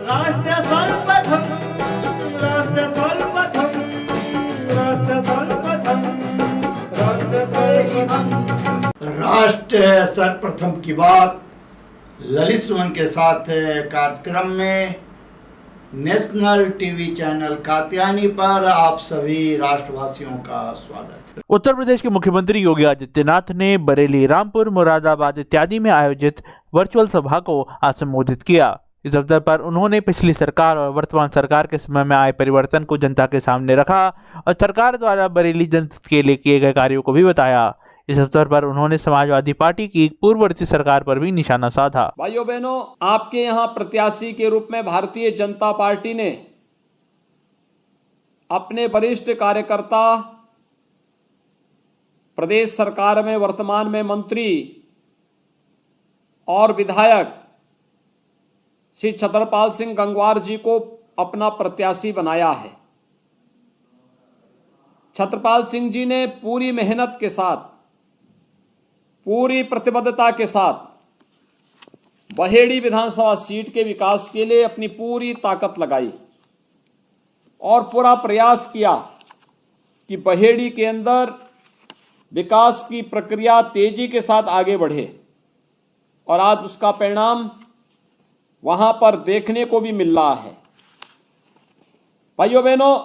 राष्ट्र सर्वप्रथम, राष्ट्र सर्वप्रथम, राष्ट्र सर्वप्रथम, राष्ट्र सर्वप्रथम। राष्ट्र सर्वप्रथम की बात ललित सुमन के साथ कार्यक्रम में नेशनल टीवी चैनल कात्यायनी पर आप सभी राष्ट्रवासियों का स्वागत है। उत्तर प्रदेश के मुख्यमंत्री योगी आदित्यनाथ ने बरेली, रामपुर, मुरादाबाद इत्यादि में आयोजित वर्चुअल सभा को आज संबोधित किया। इस अवसर पर उन्होंने पिछली सरकार और वर्तमान सरकार के समय में आए परिवर्तन को जनता के सामने रखा और सरकार द्वारा बरेली जनता के लिए किए गए कार्यों को भी बताया। इस अवसर पर उन्होंने समाजवादी पार्टी की पूर्ववर्ती सरकार पर भी निशाना साधा। भाइयों बहनों, आपके यहाँ प्रत्याशी के रूप में भारतीय जनता पार्टी ने अपने वरिष्ठ कार्यकर्ता, प्रदेश सरकार में वर्तमान में मंत्री और विधायक श्री छतरपाल सिंह गंगवार जी को अपना प्रत्याशी बनाया है। छतरपाल सिंह जी ने पूरी मेहनत के साथ, पूरी प्रतिबद्धता के साथ बहेड़ी विधानसभा सीट के विकास के लिए अपनी पूरी ताकत लगाई और पूरा प्रयास किया कि बहेड़ी के अंदर विकास की प्रक्रिया तेजी के साथ आगे बढ़े और आज उसका परिणाम वहां पर देखने को भी मिल रहा है। भाइयों बहनों,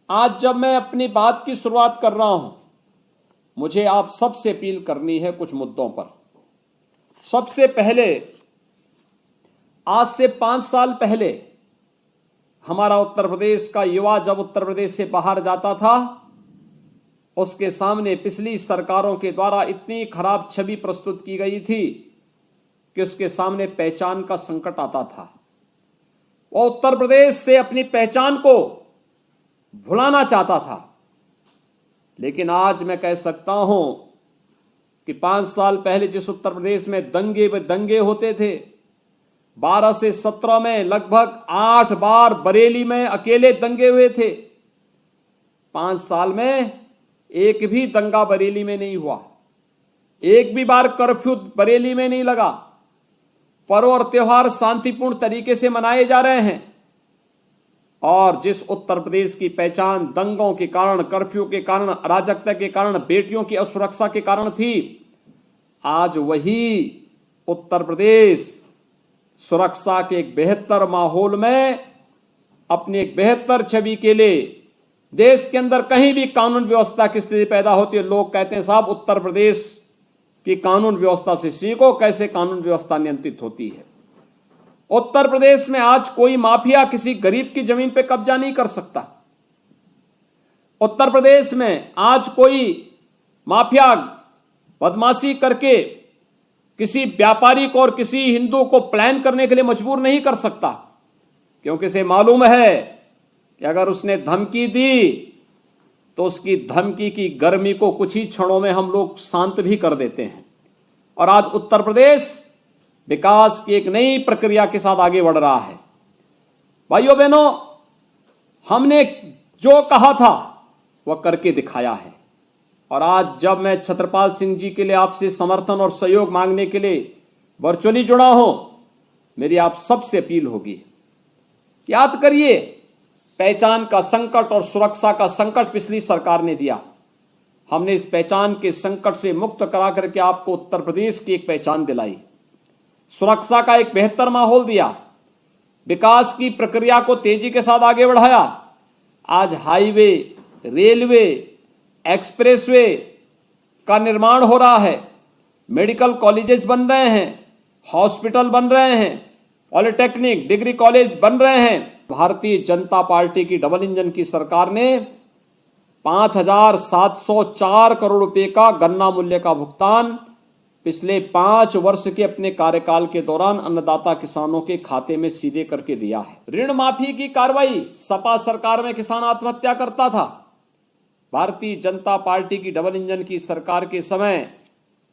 आज जब मैं अपनी बात की शुरुआत कर रहा हूं, मुझे आप सबसे अपील करनी है कुछ मुद्दों पर। सबसे पहले, आज से 5 साल पहले हमारा उत्तर प्रदेश का युवा जब उत्तर प्रदेश से बाहर जाता था, उसके सामने पिछली सरकारों के द्वारा इतनी खराब छवि प्रस्तुत की गई थी कि उसके सामने पहचान का संकट आता था। वो उत्तर प्रदेश से अपनी पहचान को भुलाना चाहता था। लेकिन आज मैं कह सकता हूं कि 5 साल पहले जिस उत्तर प्रदेश में दंगे होते थे, 12 से 17 में लगभग 8 बार बरेली में अकेले दंगे हुए थे। 5 साल में एक भी दंगा बरेली में नहीं हुआ, एक भी बार कर्फ्यू बरेली में नहीं लगा। पर्व और त्योहार शांतिपूर्ण तरीके से मनाए जा रहे हैं। और जिस उत्तर प्रदेश की पहचान दंगों के कारण, कर्फ्यू के कारण, अराजकता के कारण, बेटियों की असुरक्षा के कारण थी, आज वही उत्तर प्रदेश सुरक्षा के एक बेहतर माहौल में अपनी एक बेहतर छवि के लिए देश के अंदर कहीं भी कानून व्यवस्था की स्थिति पैदा होती है, लोग कहते हैं साहब उत्तर प्रदेश की कानून व्यवस्था से सीखो कैसे कानून व्यवस्था नियंत्रित होती है। उत्तर प्रदेश में आज कोई माफिया किसी गरीब की जमीन पे कब्जा नहीं कर सकता। उत्तर प्रदेश में आज कोई माफिया बदमाशी करके किसी व्यापारी को और किसी हिंदू को प्लान करने के लिए मजबूर नहीं कर सकता, क्योंकि उसे मालूम है कि अगर उसने धमकी दी तो उसकी धमकी की गर्मी को कुछ ही क्षणों में हम लोग शांत भी कर देते हैं। और आज उत्तर प्रदेश विकास की एक नई प्रक्रिया के साथ आगे बढ़ रहा है। भाइयों बहनों, हमने जो कहा था वह करके दिखाया है। और आज जब मैं छतरपाल सिंह जी के लिए आपसे समर्थन और सहयोग मांगने के लिए वर्चुअली जुड़ा हूं, मेरी आप सबसे अपील होगी, याद करिए पहचान का संकट और सुरक्षा का संकट पिछली सरकार ने दिया। हमने इस पहचान के संकट से मुक्त करा करके आपको उत्तर प्रदेश की एक पहचान दिलाई, सुरक्षा का एक बेहतर माहौल दिया, विकास की प्रक्रिया को तेजी के साथ आगे बढ़ाया। आज हाईवे, रेलवे, एक्सप्रेसवे का निर्माण हो रहा है, मेडिकल कॉलेजेस बन रहे हैं, हॉस्पिटल बन रहे हैं, पॉलिटेक्निक, डिग्री कॉलेज बन रहे हैं। भारतीय जनता पार्टी की डबल इंजन की सरकार ने 5,704 करोड़ रुपए का गन्ना मूल्य का भुगतान पिछले 5 वर्ष के अपने कार्यकाल के दौरान अन्नदाता किसानों के खाते में सीधे करके दिया है। ऋण माफी की कार्रवाई, सपा सरकार में किसान आत्महत्या करता था, भारतीय जनता पार्टी की डबल इंजन की सरकार के समय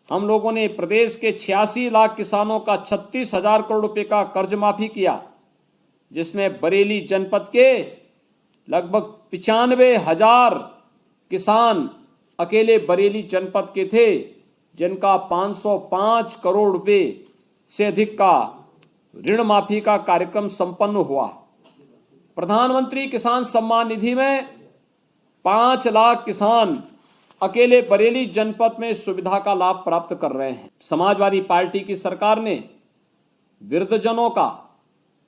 हम लोगों ने प्रदेश के 86 लाख किसानों का 36,000 करोड़ रुपए का कर्ज माफी किया, जिसमें बरेली जनपद के लगभग 95,000 किसान अकेले बरेली जनपद के थे, जिनका 505 करोड़ रुपए से अधिक का ऋण माफी का कार्यक्रम संपन्न हुआ। प्रधानमंत्री किसान सम्मान निधि में 5 लाख किसान अकेले बरेली जनपद में इस सुविधा का लाभ प्राप्त कर रहे हैं। समाजवादी पार्टी की सरकार ने वृद्धजनों का,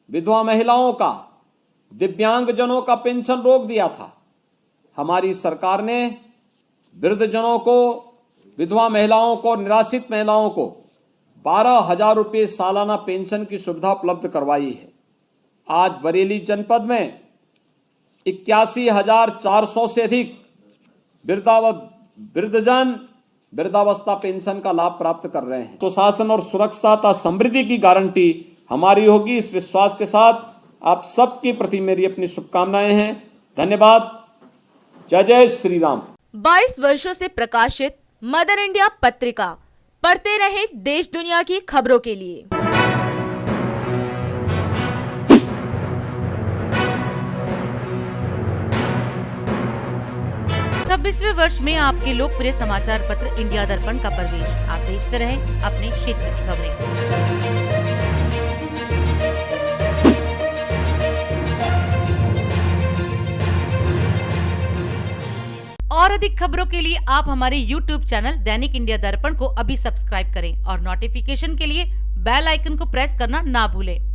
विधवा महिलाओं का, दिव्यांगजनों का पेंशन रोक दिया था। हमारी सरकार ने वृद्धजनों को, विधवा महिलाओं को, निराश्रित महिलाओं को 12,000 रुपये सालाना पेंशन की सुविधा उपलब्ध करवाई है। आज बरेली जनपद में 81,400 से अधिक वृद्धजन वृद्धावस्था पेंशन का लाभ प्राप्त कर रहे हैं। सुशासन और सुरक्षा तथा समृद्धि की गारंटी हमारी होगी, इस विश्वास के साथ आप सबके प्रति मेरी अपनी शुभकामनाएं हैं। धन्यवाद। जय जय श्री राम। 22 वर्षों से प्रकाशित मदर इंडिया पत्रिका, पढ़ते रहें देश दुनिया की खबरों के लिए। 26वें वर्ष में आपके लोकप्रिय समाचार पत्र इंडिया दर्पण का प्रवेश। आप देखते रहें अपने क्षेत्र की खबरें। और अधिक खबरों के लिए आप हमारे YouTube चैनल दैनिक इंडिया दर्पण को अभी सब्सक्राइब करें और नोटिफिकेशन के लिए बेल आइकन को प्रेस करना ना भूलें।